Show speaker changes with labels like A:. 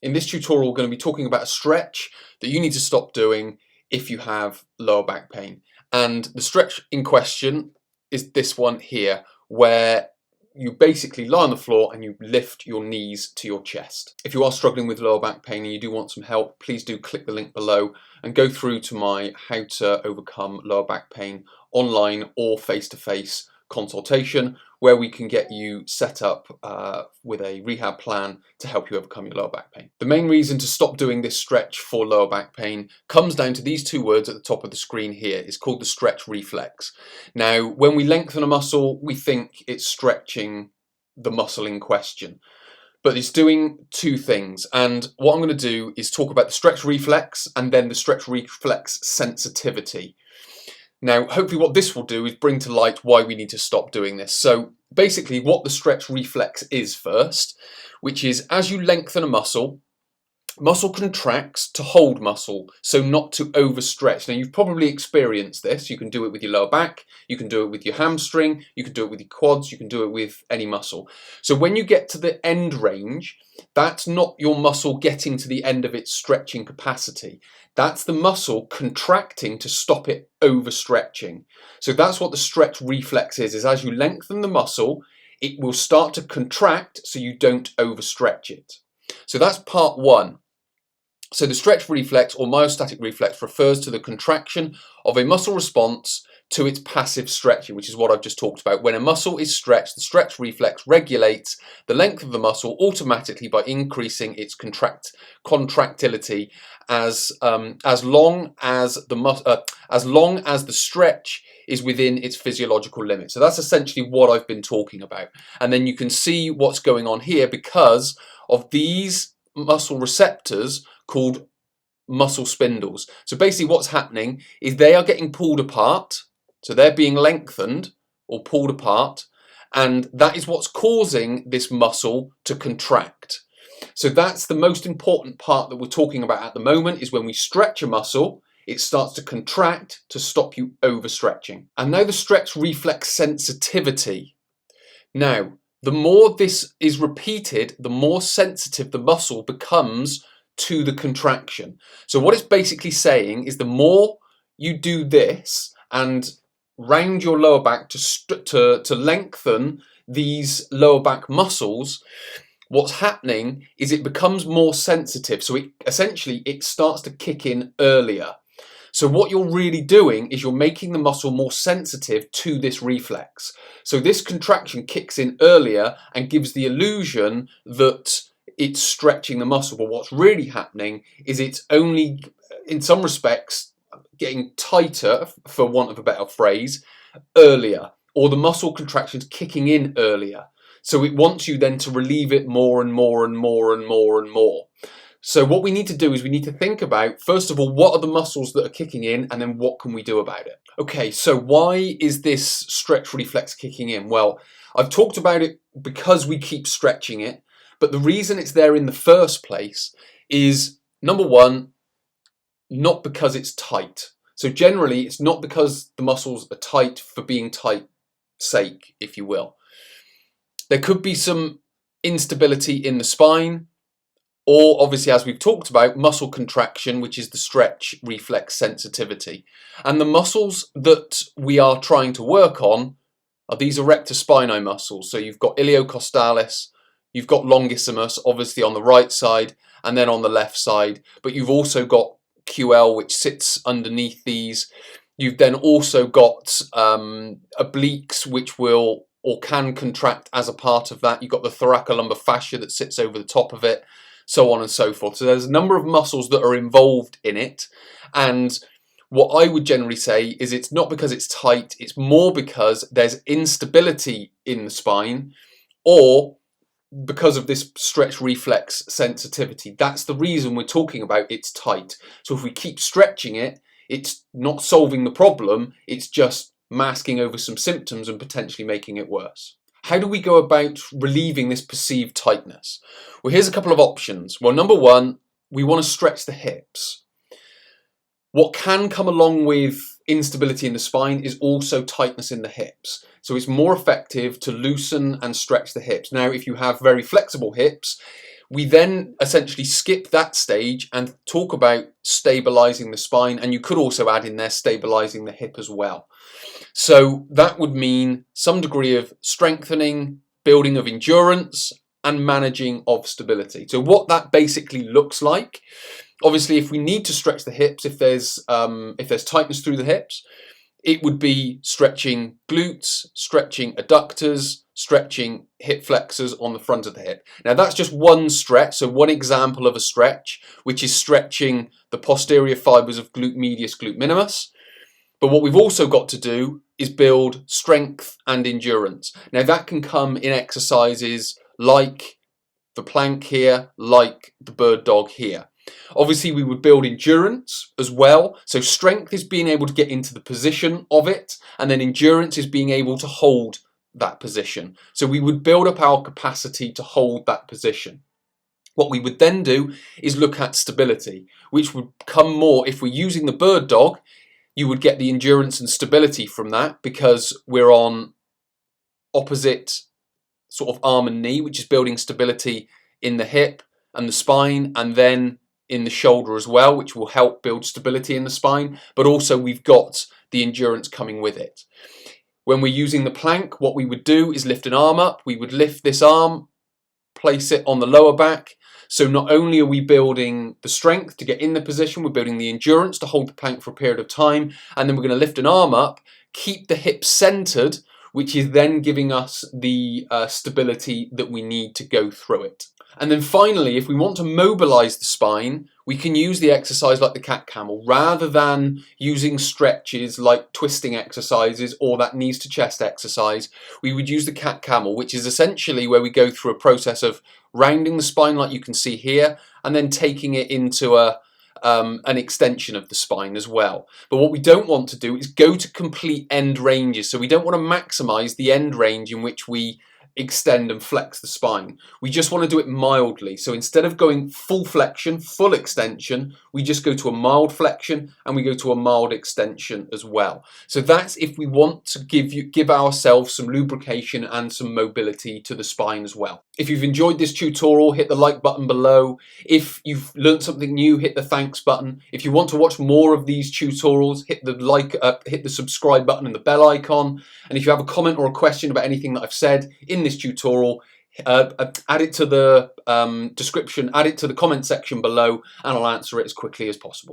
A: In this tutorial, we're going to be talking about a stretch that you need to stop doing if you have lower back pain. And the stretch in question is this one here, where you basically lie on the floor and you lift your knees to your chest. If you are struggling with lower back pain and you do want some help, please do click the link below and go through to my How to Overcome Lower Back Pain online or face-to-face consultation, where we can get you set up with a rehab plan to help you overcome your lower back pain. The main reason to stop doing this stretch for lower back pain comes down to these two words at the top of the screen here. It's called the stretch reflex. Now, when we lengthen a muscle, we think it's stretching the muscle in question, but it's doing two things. And what I'm going to do is talk about the stretch reflex and then the stretch reflex sensitivity. Now, hopefully what this will do is bring to light why we need to stop doing this. So basically what the stretch reflex is first, which is as you lengthen a muscle, muscle contracts to hold muscle, so not to overstretch. Now, you've probably experienced this. You can do it with your lower back, you can do it with your hamstring, you can do it with your quads, you can do it with any muscle. So when you get to the end range, that's not your muscle getting to the end of its stretching capacity. That's the muscle contracting to stop it overstretching. So that's what the stretch reflex is as you lengthen the muscle, it will start to contract so you don't overstretch it. So that's part one. So the stretch reflex or myostatic reflex refers to the contraction of a muscle response to its passive stretching, which is what I've just talked about. When a muscle is stretched, the stretch reflex regulates the length of the muscle automatically by increasing its contractility as long as the stretch is within its physiological limit. So that's essentially what I've been talking about. And then you can see what's going on here because of these muscle receptors called muscle spindles. So basically what's happening is they are getting pulled apart. So they're being lengthened or pulled apart, and that is what's causing this muscle to contract. So that's the most important part that we're talking about at the moment, is when we stretch a muscle, it starts to contract to stop you overstretching. And now the stretch reflex sensitivity. Now, the more this is repeated, the more sensitive the muscle becomes to the contraction. So what it's basically saying is the more you do this and round your lower back to lengthen these lower back muscles, what's happening is it becomes more sensitive. So it starts to kick in earlier. So what you're really doing is you're making the muscle more sensitive to this reflex. So this contraction kicks in earlier and gives the illusion that it's stretching the muscle. But what's really happening is it's only, in some respects, getting tighter, for want of a better phrase, earlier, or the muscle contractions kicking in earlier. So it wants you then to relieve it more and more and more and more and more. So what we need to do is we need to think about, first of all, what are the muscles that are kicking in, and then what can we do about it? Okay, so why is this stretch reflex kicking in? Well, I've talked about it because we keep stretching it, but the reason it's there in the first place is, number one, not because it's tight. So generally, it's not because the muscles are tight for being tight sake, if you will. There could be some instability in the spine, or obviously, as we've talked about, muscle contraction, which is the stretch reflex sensitivity. And the muscles that we are trying to work on are these erector spinae muscles. So you've got iliocostalis, you've got longissimus, obviously on the right side, and then on the left side, but you've also got QL, which sits underneath these. You've then also got obliques, which will or can contract as a part of that. You've got the thoracolumbar fascia that sits over the top of it, so on and so forth. So there's a number of muscles that are involved in it, and what I would generally say is it's not because it's tight, it's more because there's instability in the spine, or because of this stretch reflex sensitivity. That's the reason we're talking about it's tight. So if we keep stretching it, it's not solving the problem, it's just masking over some symptoms and potentially making it worse. How do we go about relieving this perceived tightness? Well, here's a couple of options. Well, number one, we want to stretch the hips. What can come along with instability in the spine is also tightness in the hips. So it's more effective to loosen and stretch the hips. Now, if you have very flexible hips, We then essentially skip that stage and talk about stabilizing the spine, and you could also add in there stabilizing the hip as well. So that would mean some degree of strengthening, building of endurance, and managing of stability. So what that basically looks like, obviously if we need to stretch the hips, if there's tightness through the hips, it would be stretching glutes, stretching adductors, stretching hip flexors on the front of the hip. Now that's just one stretch, so one example of a stretch, which is stretching the posterior fibers of glute medius, glute minimus. But what we've also got to do is build strength and endurance. Now that can come in exercises like the plank here, like the bird dog here. Obviously we would build endurance as well. So strength is being able to get into the position of it, and then endurance is being able to hold that position. So we would build up our capacity to hold that position. What we would then do is look at stability, which would come more if we're using the bird dog. You would get the endurance and stability from that because we're on opposite sort of arm and knee, which is building stability in the hip and the spine, and then in the shoulder as well, which will help build stability in the spine, but also we've got the endurance coming with it. When we're using the plank, what we would do is lift an arm up. We would lift this arm, place it on the lower back. So not only are we building the strength to get in the position, we're building the endurance to hold the plank for a period of time, and then we're going to lift an arm up, keep the hip centered, which is then giving us the stability that we need to go through it. And then finally, if we want to mobilize the spine, we can use the exercise like the cat camel rather than using stretches like twisting exercises or that knees to chest exercise. We would use the cat camel, which is essentially where we go through a process of rounding the spine like you can see here, and then taking it into an extension of the spine as well. But what we don't want to do is go to complete end ranges. So we don't want to maximize the end range in which we extend and flex the spine. We just want to do it mildly. So instead of going full flexion, full extension, we just go to a mild flexion and we go to a mild extension as well. So that's if we want to give ourselves some lubrication and some mobility to the spine as well. If you've enjoyed this tutorial, hit the like button below. If you've learned something new, hit the thanks button. If you want to watch more of these tutorials, hit the subscribe button and the bell icon. And if you have a comment or a question about anything that I've said in this tutorial, add it to the description, add it to the comment section below, and I'll answer it as quickly as possible.